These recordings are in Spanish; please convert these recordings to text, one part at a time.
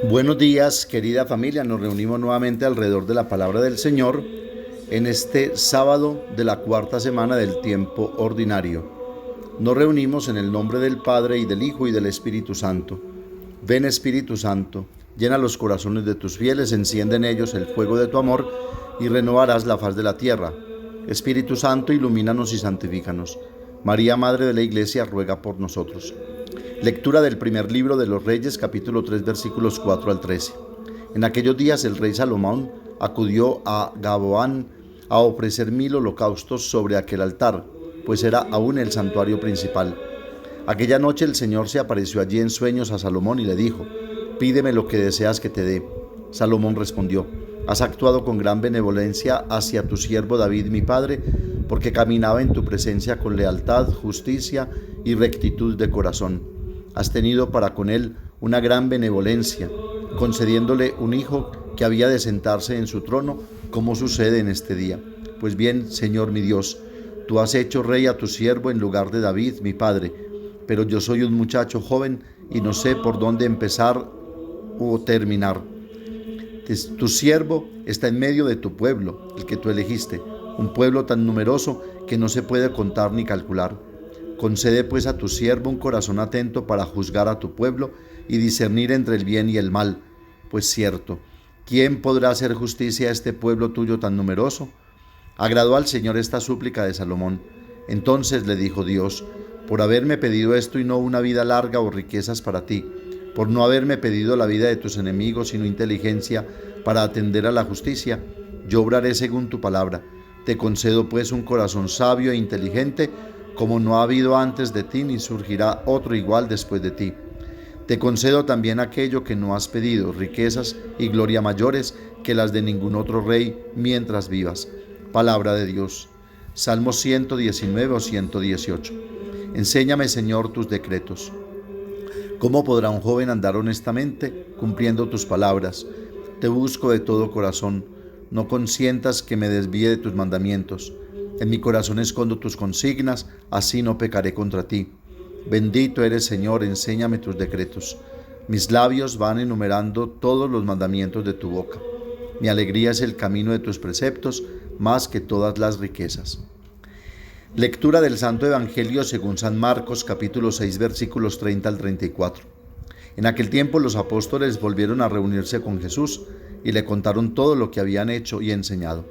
Buenos días, querida familia. Nos reunimos nuevamente alrededor de la palabra del Señor en este sábado de la cuarta semana del tiempo ordinario. Nos reunimos en el nombre del Padre y del Hijo y del Espíritu Santo. Ven, Espíritu Santo, llena los corazones de tus fieles, enciende en ellos el fuego de tu amor y renovarás la faz de la tierra. Espíritu Santo, ilumínanos y santifícanos. María, Madre de la Iglesia, ruega por nosotros. Lectura del primer libro de los Reyes, capítulo 3, versículos 4 al 13. En aquellos días el rey Salomón acudió a Gabaón a ofrecer 1000 holocaustos sobre aquel altar, pues era aún el santuario principal. Aquella noche el Señor se apareció allí en sueños a Salomón y le dijo: «Pídeme lo que deseas que te dé». Salomón respondió: «Has actuado con gran benevolencia hacia tu siervo David mi padre, porque caminaba en tu presencia con lealtad, justicia y rectitud de corazón. Has tenido para con él una gran benevolencia, concediéndole un hijo que había de sentarse en su trono, como sucede en este día. Pues bien, Señor mi Dios, tú has hecho rey a tu siervo en lugar de David, mi padre, pero yo soy un muchacho joven y no sé por dónde empezar o terminar. Tu siervo está en medio de tu pueblo, el que tú elegiste, un pueblo tan numeroso que no se puede contar ni calcular. Concede pues a tu siervo un corazón atento para juzgar a tu pueblo y discernir entre el bien y el mal. Pues cierto, ¿quién podrá hacer justicia a este pueblo tuyo tan numeroso? Agradó al Señor esta súplica de Salomón. Entonces le dijo Dios: por haberme pedido esto y no una vida larga o riquezas para ti, por no haberme pedido la vida de tus enemigos sino inteligencia para atender a la justicia, yo obraré según tu palabra. Te concedo pues un corazón sabio e inteligente, como no ha habido antes de ti, ni surgirá otro igual después de ti. Te concedo también aquello que no has pedido, riquezas y gloria mayores que las de ningún otro rey mientras vivas. Palabra de Dios. Salmo 119 o 118. Enséñame, Señor, tus decretos. ¿Cómo podrá un joven andar honestamente cumpliendo tus palabras? Te busco de todo corazón. No consientas que me desvíe de tus mandamientos. En mi corazón escondo tus consignas, así no pecaré contra ti. Bendito eres, Señor, enséñame tus decretos. Mis labios van enumerando todos los mandamientos de tu boca. Mi alegría es el camino de tus preceptos, más que todas las riquezas. Lectura del Santo Evangelio según San Marcos, capítulo 6, versículos 30 al 34. En aquel tiempo los apóstoles volvieron a reunirse con Jesús y le contaron todo lo que habían hecho y enseñado.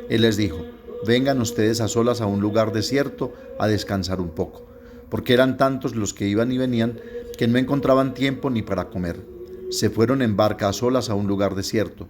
Él les dijo: vengan ustedes a solas a un lugar desierto a descansar un poco, porque eran tantos los que iban y venían que no encontraban tiempo ni para comer. Se fueron en barca a solas a un lugar desierto.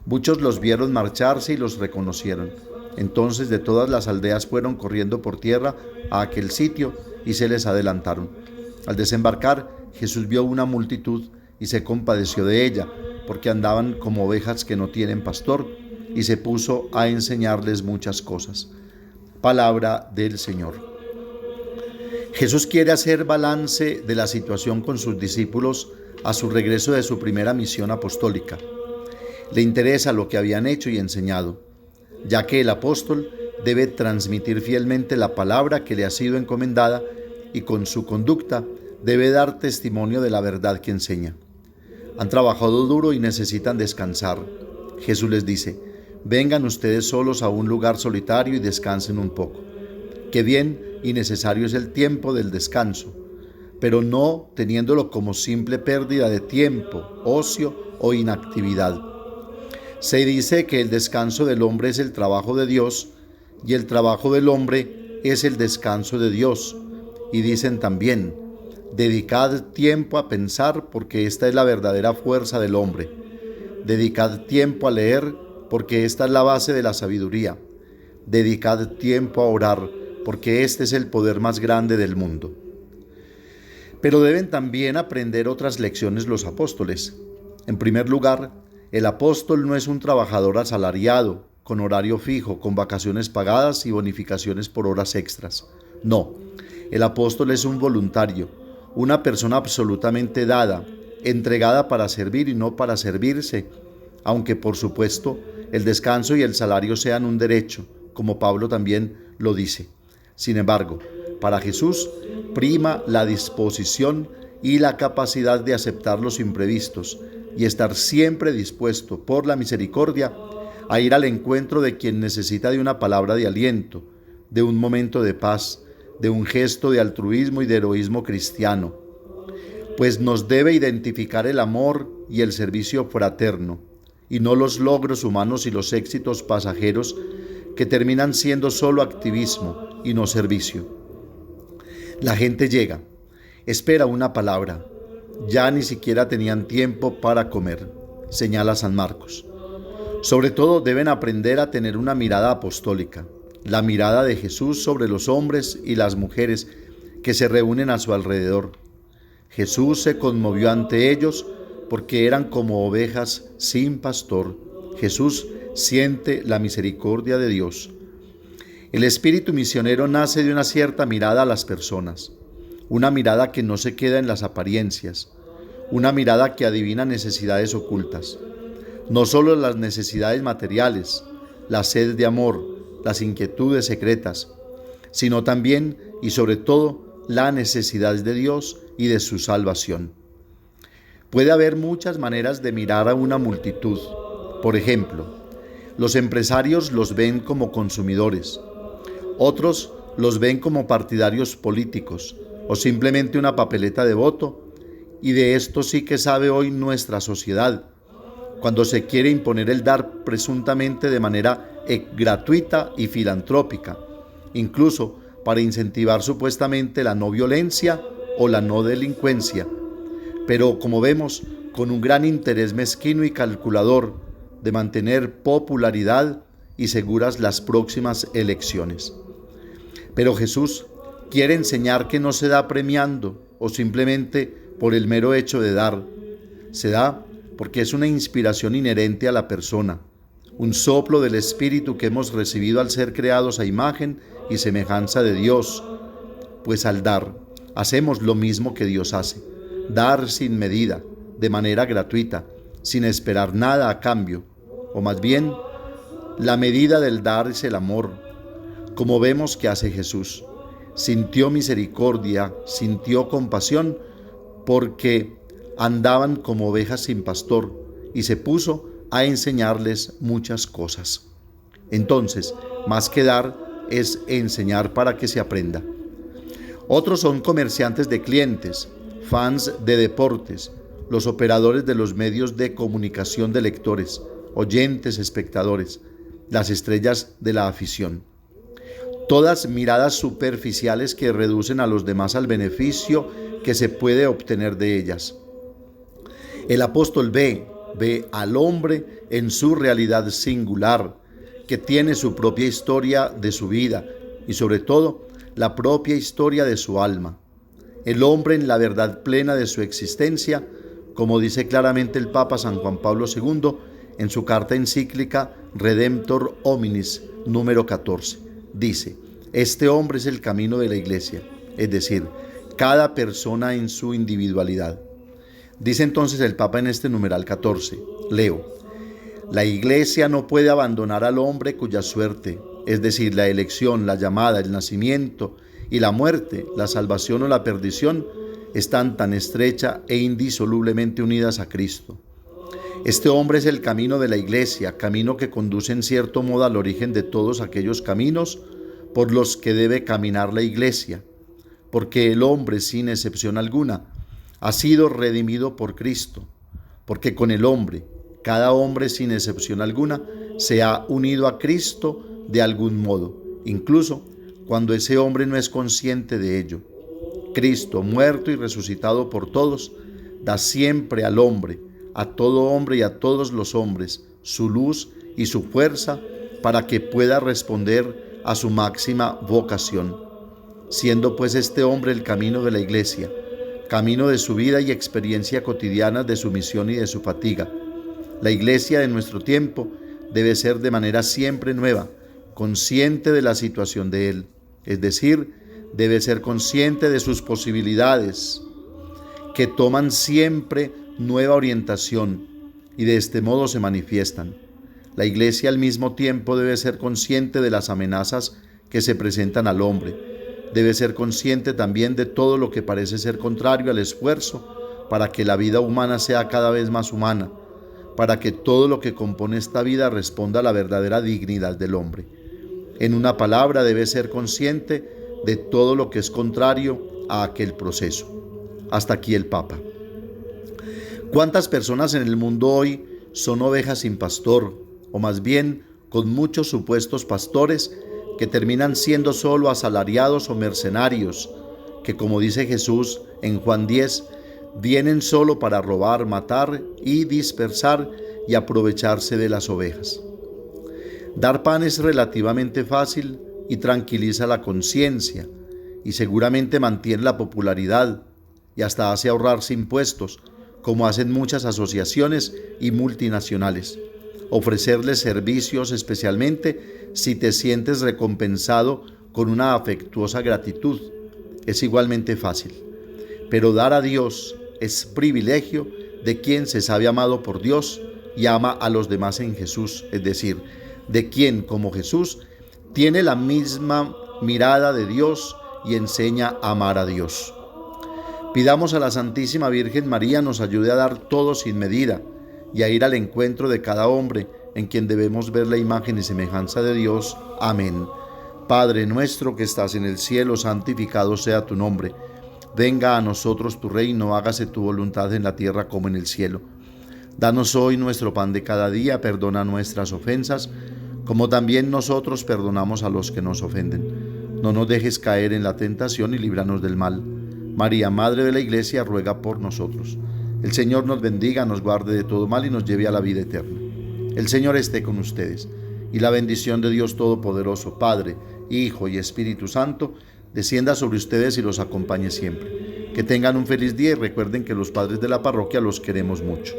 Muchos los vieron marcharse y los reconocieron. Entonces de todas las aldeas fueron corriendo por tierra a aquel sitio y se les adelantaron. Al desembarcar, Jesús vio una multitud y se compadeció de ella, porque andaban como ovejas que no tienen pastor, y se puso a enseñarles muchas cosas. Palabra del Señor. Jesús quiere hacer balance de la situación con sus discípulos a su regreso de su primera misión apostólica. Le interesa lo que habían hecho y enseñado, ya que el apóstol debe transmitir fielmente la palabra que le ha sido encomendada y con su conducta debe dar testimonio de la verdad que enseña. Han trabajado duro y necesitan descansar. Jesús les dice: vengan ustedes solos a un lugar solitario y descansen un poco. Qué bien y necesario es el tiempo del descanso, pero no teniéndolo como simple pérdida de tiempo, ocio o inactividad. Se dice que el descanso del hombre es el trabajo de Dios y el trabajo del hombre es el descanso de Dios. Y dicen también: dedicad tiempo a pensar, porque esta es la verdadera fuerza del hombre. Dedicad tiempo a leer, porque esta es la base de la sabiduría. Dedicad tiempo a orar, porque este es el poder más grande del mundo. Pero deben también aprender otras lecciones los apóstoles. En primer lugar, el apóstol no es un trabajador asalariado, con horario fijo, con vacaciones pagadas y bonificaciones por horas extras. No, el apóstol es un voluntario, una persona absolutamente dada, entregada para servir y no para servirse, aunque por supuesto el descanso y el salario sean un derecho, como Pablo también lo dice. Sin embargo, para Jesús prima la disposición y la capacidad de aceptar los imprevistos, y estar siempre dispuesto por la misericordia a ir al encuentro de quien necesita de una palabra de aliento, de un momento de paz, de un gesto de altruismo y de heroísmo cristiano, pues nos debe identificar el amor y el servicio fraterno, y no los logros humanos y los éxitos pasajeros que terminan siendo solo activismo y no servicio. La gente llega, espera una palabra, ya ni siquiera tenían tiempo para comer, señala San Marcos. Sobre todo deben aprender a tener una mirada apostólica, la mirada de Jesús sobre los hombres y las mujeres que se reúnen a su alrededor. Jesús se conmovió ante ellos porque eran como ovejas sin pastor. Jesús siente la misericordia de Dios. El espíritu misionero nace de una cierta mirada a las personas, una mirada que no se queda en las apariencias, una mirada que adivina necesidades ocultas. No solo las necesidades materiales, la sed de amor, las inquietudes secretas, sino también y sobre todo la necesidad de Dios y de su salvación. Puede haber muchas maneras de mirar a una multitud. Por ejemplo, los empresarios los ven como consumidores, otros los ven como partidarios políticos o simplemente una papeleta de voto, y de esto sí que sabe hoy nuestra sociedad, cuando se quiere imponer el dar presuntamente de manera gratuita y filantrópica, incluso para incentivar supuestamente la no violencia o la no delincuencia, pero como vemos, con un gran interés mezquino y calculador de mantener popularidad y seguras las próximas elecciones. Pero Jesús quiere enseñar que no se da premiando o simplemente por el mero hecho de dar. Se da porque es una inspiración inherente a la persona, un soplo del Espíritu que hemos recibido al ser creados a imagen y semejanza de Dios, pues al dar, hacemos lo mismo que Dios hace, dar sin medida, de manera gratuita, sin esperar nada a cambio, o más bien, la medida del dar es el amor, como vemos que hace Jesús. Sintió misericordia, sintió compasión, porque andaban como ovejas sin pastor, y se puso a enseñarles muchas cosas. Entonces, más que dar, es enseñar para que se aprenda. Otros son comerciantes de clientes, fans de deportes, los operadores de los medios de comunicación de lectores, oyentes, espectadores, las estrellas de la afición. Todas miradas superficiales que reducen a los demás al beneficio que se puede obtener de ellas. El apóstol ve al hombre en su realidad singular, que tiene su propia historia de su vida y sobre todo la propia historia de su alma. El hombre en la verdad plena de su existencia, como dice claramente el Papa San Juan Pablo II en su carta encíclica Redemptor Hominis número 14. Dice, este hombre es el camino de la iglesia, es decir, cada persona en su individualidad. Dice entonces el Papa en este numeral 14, leo, la iglesia no puede abandonar al hombre cuya suerte, es decir, la elección, la llamada, el nacimiento y la muerte, la salvación o la perdición, están tan estrecha e indisolublemente unidas a Cristo. Este hombre es el camino de la iglesia, camino que conduce en cierto modo al origen de todos aquellos caminos por los que debe caminar la iglesia, porque el hombre, sin excepción alguna, ha sido redimido por Cristo, porque con el hombre, cada hombre sin excepción alguna, se ha unido a Cristo de algún modo, incluso cuando ese hombre no es consciente de ello. Cristo, muerto y resucitado por todos, da siempre al hombre, a todo hombre y a todos los hombres, su luz y su fuerza para que pueda responder a su máxima vocación, siendo pues este hombre el camino de la iglesia, camino de su vida y experiencia cotidiana de su misión y de su fatiga. La iglesia de nuestro tiempo debe ser de manera siempre nueva, consciente de la situación de él, es decir, debe ser consciente de sus posibilidades, que toman siempre nueva orientación y de este modo se manifiestan. La iglesia al mismo tiempo debe ser consciente de las amenazas que se presentan al hombre. Debe ser consciente también de todo lo que parece ser contrario al esfuerzo para que la vida humana sea cada vez más humana, para que todo lo que compone esta vida responda a la verdadera dignidad del hombre. En una palabra, debe ser consciente de todo lo que es contrario a aquel proceso. Hasta aquí el Papa. ¿Cuántas personas en el mundo hoy son ovejas sin pastor, o más bien con muchos supuestos pastores que terminan siendo solo asalariados o mercenarios, que, como dice Jesús en Juan 10, vienen solo para robar, matar y dispersar y aprovecharse de las ovejas? Dar pan es relativamente fácil y tranquiliza la conciencia, y seguramente mantiene la popularidad y hasta hace ahorrarse impuestos, como hacen muchas asociaciones y multinacionales. Ofrecerles servicios, especialmente si te sientes recompensado con una afectuosa gratitud, es igualmente fácil. Pero dar a Dios es privilegio de quien se sabe amado por Dios y ama a los demás en Jesús, es decir, de quien, como Jesús, tiene la misma mirada de Dios y enseña a amar a Dios. Pidamos a la Santísima Virgen María nos ayude a dar todo sin medida y a ir al encuentro de cada hombre en quien debemos ver la imagen y semejanza de Dios. Amén. Padre nuestro que estás en el cielo, santificado sea tu nombre. Venga a nosotros tu reino, hágase tu voluntad en la tierra como en el cielo. Danos hoy nuestro pan de cada día, perdona nuestras ofensas, como también nosotros perdonamos a los que nos ofenden. No nos dejes caer en la tentación y líbranos del mal. María, Madre de la Iglesia, ruega por nosotros. El Señor nos bendiga, nos guarde de todo mal y nos lleve a la vida eterna. El Señor esté con ustedes, y la bendición de Dios Todopoderoso, Padre, Hijo y Espíritu Santo, descienda sobre ustedes y los acompañe siempre. Que tengan un feliz día y recuerden que los padres de la parroquia los queremos mucho.